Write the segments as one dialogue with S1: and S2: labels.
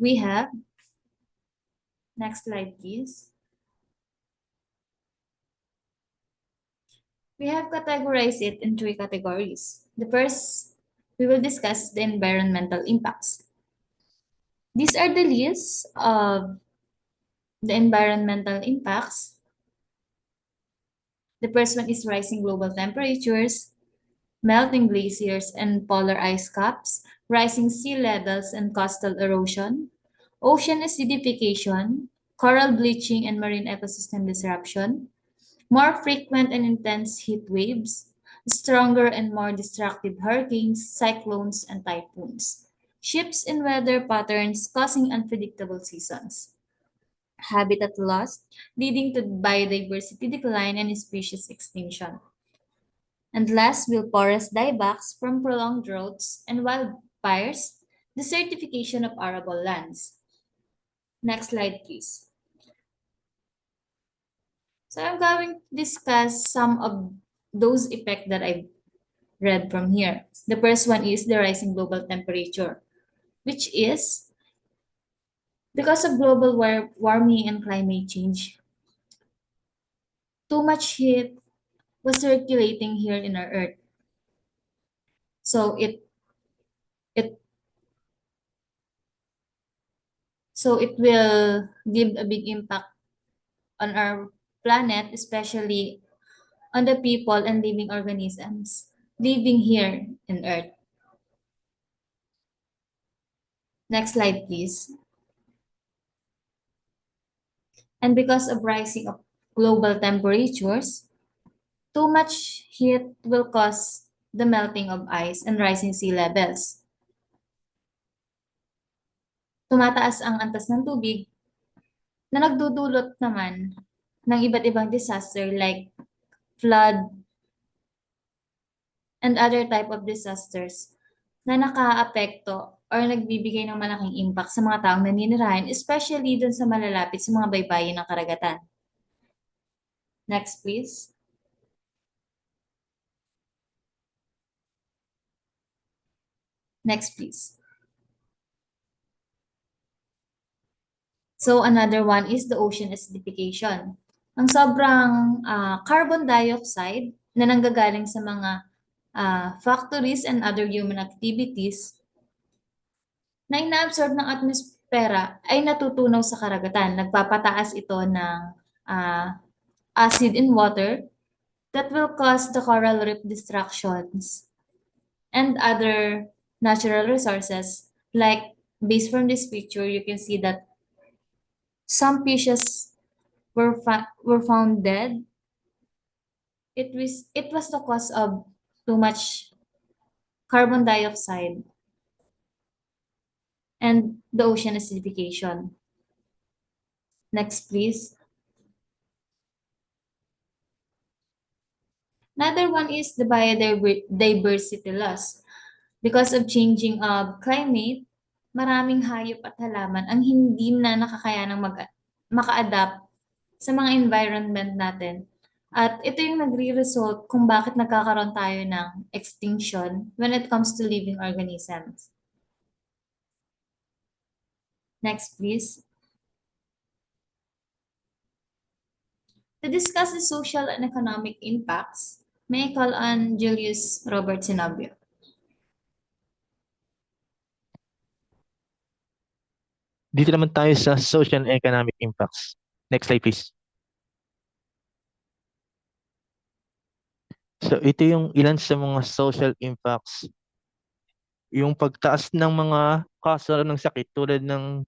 S1: we have, next slide please. We have categorized it in three categories. The first we will discuss is the environmental impacts. These are the lists of the environmental impacts. The first one is rising global temperatures, melting glaciers and polar ice caps, rising sea levels and coastal erosion, ocean acidification, coral bleaching and marine ecosystem disruption, more frequent and intense heat waves, stronger and more destructive hurricanes, cyclones, and typhoons, shifts in weather patterns causing unpredictable seasons, habitat loss leading to biodiversity decline and species extinction. And last will forest diebacks from prolonged droughts and wildfires, desertification of arable lands. Next slide, please. So I'm going to discuss some of those effects that I read from here. The first one is the rising global temperature, which is because of global warming and climate change. Too much heat was circulating here in our Earth. So it it will give a big impact on our planet, especially on the people and living organisms living here in Earth. Next slide, please. And because of rising of global temperatures, too much heat will cause the melting of ice and rising sea levels. Tumataas ang antas ng tubig na nagdudulot naman ng iba't ibang disaster like flood and other type of disasters na nakaapekto or nagbibigay ng malaking impact sa mga taong naninirahan, especially dun sa malalapit sa mga baybayin ng karagatan. Next, please. Next, please. So, another one is the ocean acidification. Ang sobrang carbon dioxide na nanggagaling sa mga factories and other human activities na inaabsorb ng atmosfera ay natutunaw sa karagatan. Nagpapataas ito ng acid in water that will cause the coral reef destructions and other natural resources. Like, based from this picture, you can see that some fishes were found dead. It was the cause of too much carbon dioxide and the ocean acidification. Next, please. Another one is the biodiversity loss. Because of changing of climate, maraming hayop at halaman ang hindi na nakakayanang maka-adapt sa mga environment natin. At ito yung nagre-result kung bakit nagkakaroon tayo ng extinction when it comes to living organisms. Next, please. To discuss the social and economic impacts, may I call on Julius Robert Sinabio.
S2: Dito naman tayo sa social and economic impacts. Next slide, please. So, ito yung ilan sa mga social impacts. Yung pagtaas ng mga kaso ng sakit tulad ng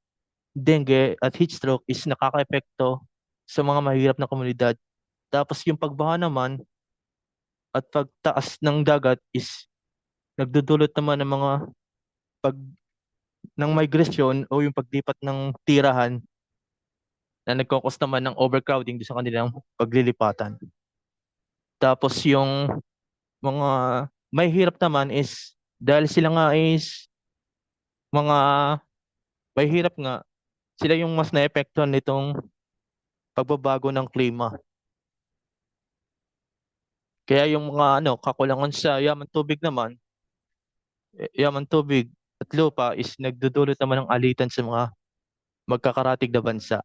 S2: dengue at heat stroke is nakaka-epekto sa mga mahirap na komunidad. Tapos yung pagbaha naman at pagtaas ng dagat is nagdudulot naman ng mga ng migration o yung paglipat ng tirahan na nagkakos naman ng overcrowding sa kanilang paglilipatan. Tapos yung mga may hirap naman is dahil sila nga is mga may hirap nga, sila yung mas naepektuhan nitong pagbabago ng klima. Kaya yung mga kakulangan sa yaman tubig at lupa is nagdudulot naman ng alitan sa mga magkakaratig na bansa.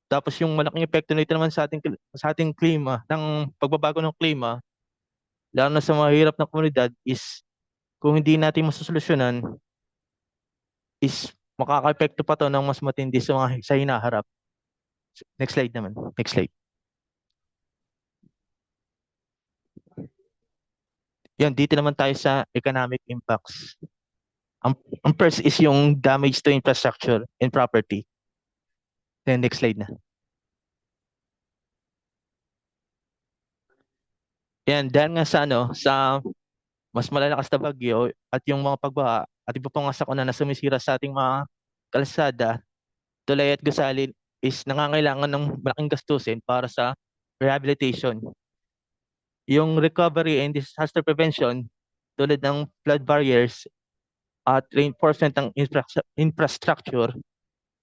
S2: Tapos yung malaking epekto nito naman sa ating klima, ng pagbabago ng klima, lalo na sa mahirap na komunidad is kung hindi natin masosolusyonan is makaka-epekto pa to ng mas matindi sa hinaharap. Next slide naman. Next slide. Yan, dito naman tayo sa economic impacts. Ang first is yung damage to infrastructure and property. Then next slide na. Yan, dahil nga sa mas malalakas na bagyo at yung mga pagbaha at iba pang sakuna na sumisira sa ating mga kalsada, tulay at gusali is nangangailangan ng malaking gastusin para sa rehabilitation. Yung recovery and disaster prevention, tulad ng flood barriers at reinforcement ng infrastructure,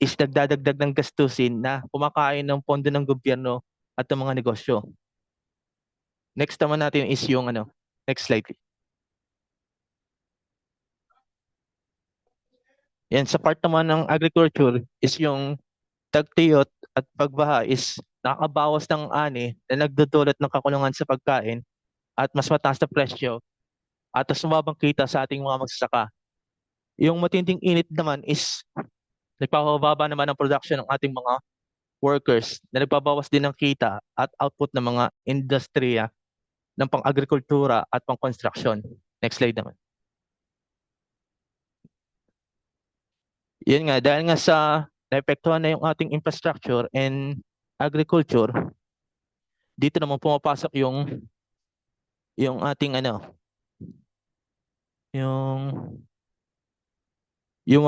S2: is nagdadagdag ng gastusin na kumakain ng pondo ng gobyerno at ng mga negosyo. Next naman natin is yung next slide. Yan, sa part naman ng agriculture is yung tagtuyot at pagbaha is nakabawas ng ani na nagdudulot ng kakulungan sa pagkain at mas mataas na presyo at mas sumabang kita sa ating mga magsasaka. Yung matinding init naman is nagpapababa naman ang production ng ating mga workers na nagbabawas din ng kita at output ng mga industriya ng pang-agrikultura at pang-construction. Next slide naman. Yun nga, dahil nga sa naepektuhan na yung ating infrastructure and agriculture, dito naman pumapasok yung ating yung yung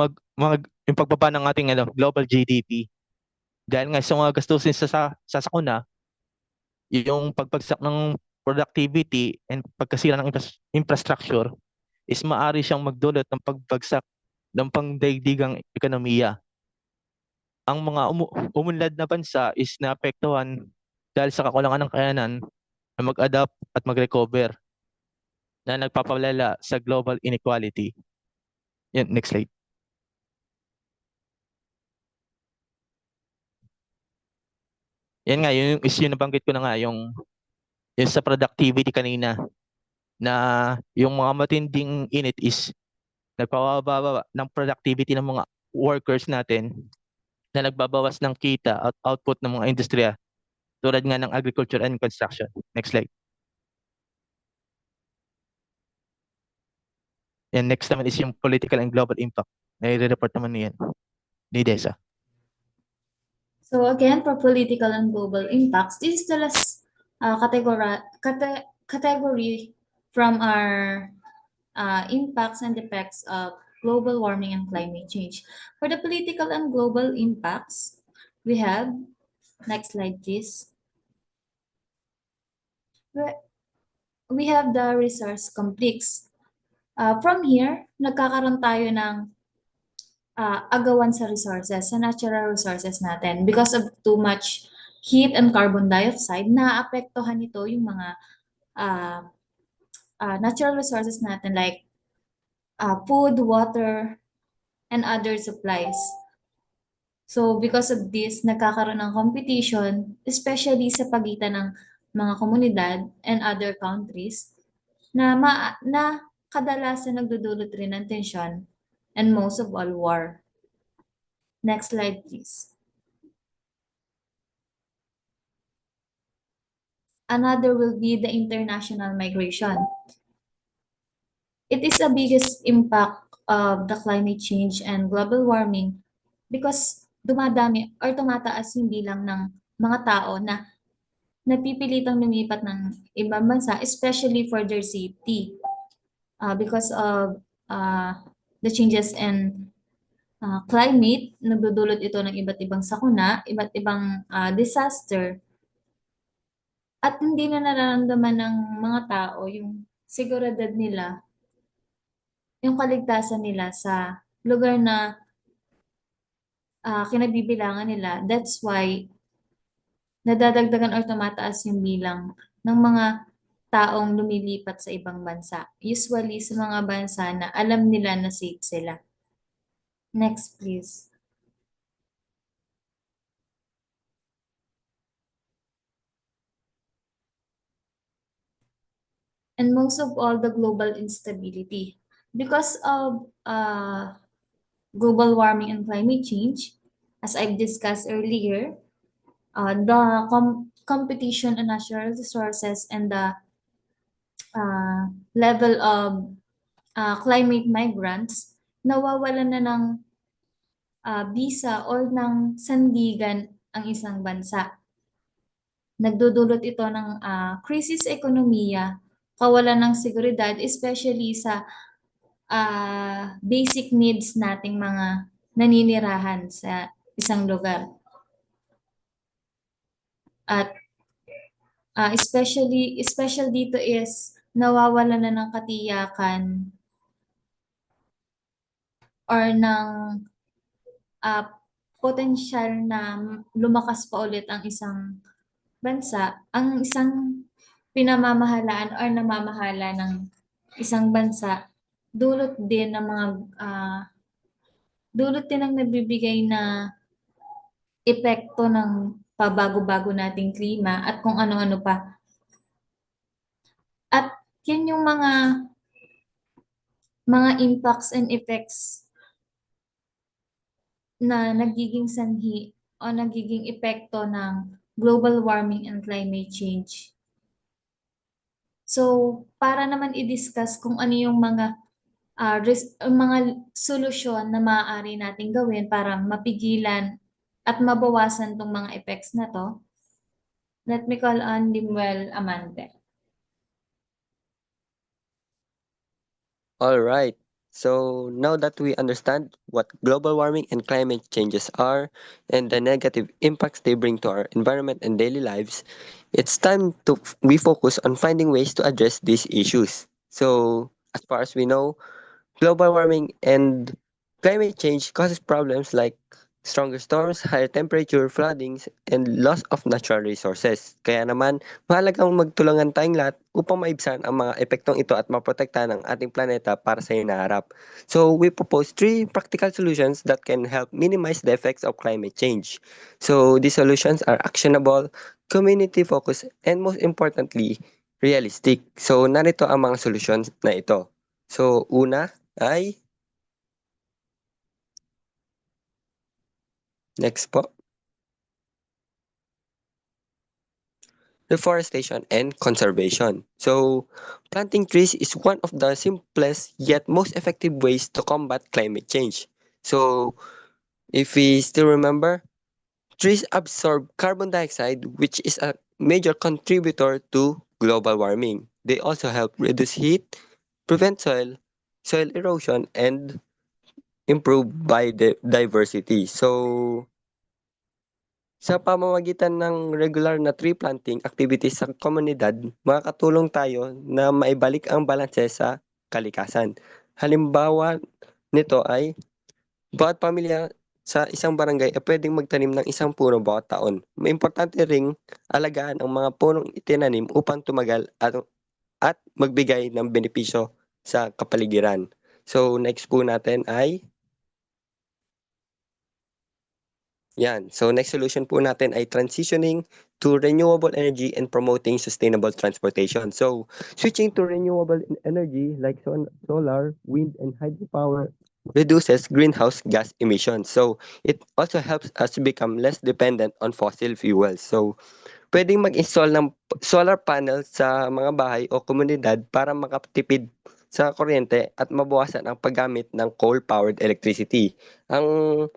S2: pagbaba ng ating global GDP. Dahil nga sa mga gastusin sa sakuna, yung pagbagsak ng productivity and pagkasira ng infrastructure is maaari siyang magdulot ng pagbagsak ng pangdaigdigang ekonomiya. Ang mga umunlad na bansa is naapektuhan dahil sa kakulangan ng kayanan na mag-adapt at mag-recover na nagpapalala sa global inequality. Yan, next slide. Yan nga, yung issue na banggit ko na nga, yung sa productivity kanina, na yung mga matinding init is nagpapababa ng productivity ng mga workers natin na nagbabawas ng kita at output ng mga industriya tulad nga ng agriculture and construction. Next slide. And next naman is yung political and global impact. Nai-report naman niyan ni Desa.
S1: So again, for political and global impacts, this is the last category from our impacts and effects of global warming and climate change. For the political and global impacts, we have, next slide please. We have the resource complex. From here, nagkakaroon tayo ng agawan sa resources, sa natural resources natin. Because of too much heat and carbon dioxide, naapektuhan nito yung mga natural resources natin like food, water, and other supplies. So because of this, nagkakaroon ng competition, especially sa pagitan ng mga komunidad and other countries na kadalasan nagdudulot rin ng tensyon and most of all war. Next slide please. Another will be the international migration. It is the biggest impact of the climate change and global warming because dumadami or tumataas yung bilang ng mga tao na napipilitang lumipat ng ibang bansa, especially for their safety. Because of the changes in climate, nagdudulot ito ng iba't ibang sakuna, iba't ibang disaster. At hindi na nararamdaman ng mga tao yung seguridad nila, yung kaligtasan nila sa lugar na kinabibilangan nila. That's why nadadagdagan or tumataas yung bilang ng mga taong lumilipat sa ibang bansa. Usually sa mga bansa na alam nila na safe sila. Next, please. And most of all, the global instability. Because of global warming and climate change, as I've discussed earlier, the competition on natural resources and the level of climate migrants, nawawalan na ng visa or ng sandigan ang isang bansa. Nagdudulot ito ng krisis sa ekonomiya, kawalan ng seguridad, especially sa basic needs nating mga naninirahan sa isang lugar. At special dito is nawawala na ng katiyakan or ng potensyal na lumakas pa ulit ang isang bansa, ang isang pinamamahalaan or namamahala ng isang bansa, dulot din ng mga dulot din ng nabibigay na epekto ng pabago-bago nating klima at kung ano-ano pa. At yan yung mga impacts and effects na nagiging sanhi o nagiging epekto ng global warming and climate change. So, para naman i-discuss kung ano yung mga solusyon na maaari nating gawin para mapigilan at mabawasan tong mga effects na to, let me call on Limuel Amante.
S3: All right. So now that we understand what global warming and climate changes are and the negative impacts they bring to our environment and daily lives, it's time to we focus on finding ways to address these issues. So as far as we know, global warming and climate change causes problems like stronger storms, higher temperature, floodings, and loss of natural resources. Kaya naman, mahalagang magtulungan tayong lahat upang maibsan ang mga epektong ito at maprotektahan ang ating planeta para sa hinaharap. So, we propose 3 practical solutions that can help minimize the effects of climate change. So, these solutions are actionable, community-focused, and most importantly, realistic. So, narito ang mga solutions na ito. So, una ay next po, reforestation and conservation. So, planting trees is one of the simplest yet most effective ways to combat climate change. So, if we still remember, trees absorb carbon dioxide, which is a major contributor to global warming. They also help reduce heat, prevent soil erosion, and improve biodiversity. So, sa pamamagitan ng regular na tree planting activities sa komunidad, makakatulong tayo na maibalik ang balanse sa kalikasan. Halimbawa nito ay bawat pamilya sa isang barangay ay pwedeng magtanim ng isang puno bawat taon. May importante ring alagaan ang mga punong itinanim upang tumagal at magbigay ng benepisyo sa kapaligiran. So next po natin ay yan. So next solution po natin ay transitioning to renewable energy and promoting sustainable transportation. So switching to renewable energy like solar, wind, and hydropower reduces greenhouse gas emissions. So it also helps us become less dependent on fossil fuels. So pwedeng mag-install ng solar panel sa mga bahay o komunidad para makatipid sa kuryente at mabawasan ang paggamit ng coal-powered electricity. Ang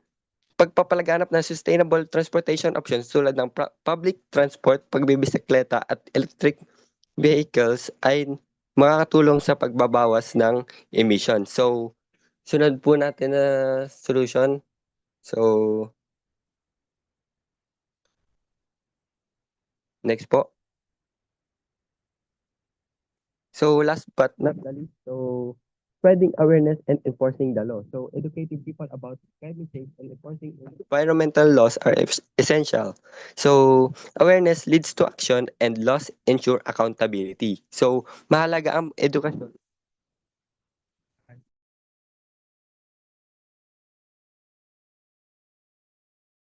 S3: pagpapalaganap ng sustainable transportation options tulad ng public transport, pagbibisikleta at electric vehicles ay makakatulong sa pagbabawas ng emission. So, sunod po natin na solution. So, next po. So, last but not the least, so spreading awareness and enforcing the law. So educating people about climate change and enforcing environmental laws are essential. So awareness leads to action and laws ensure accountability. So mahalaga ang edukasyon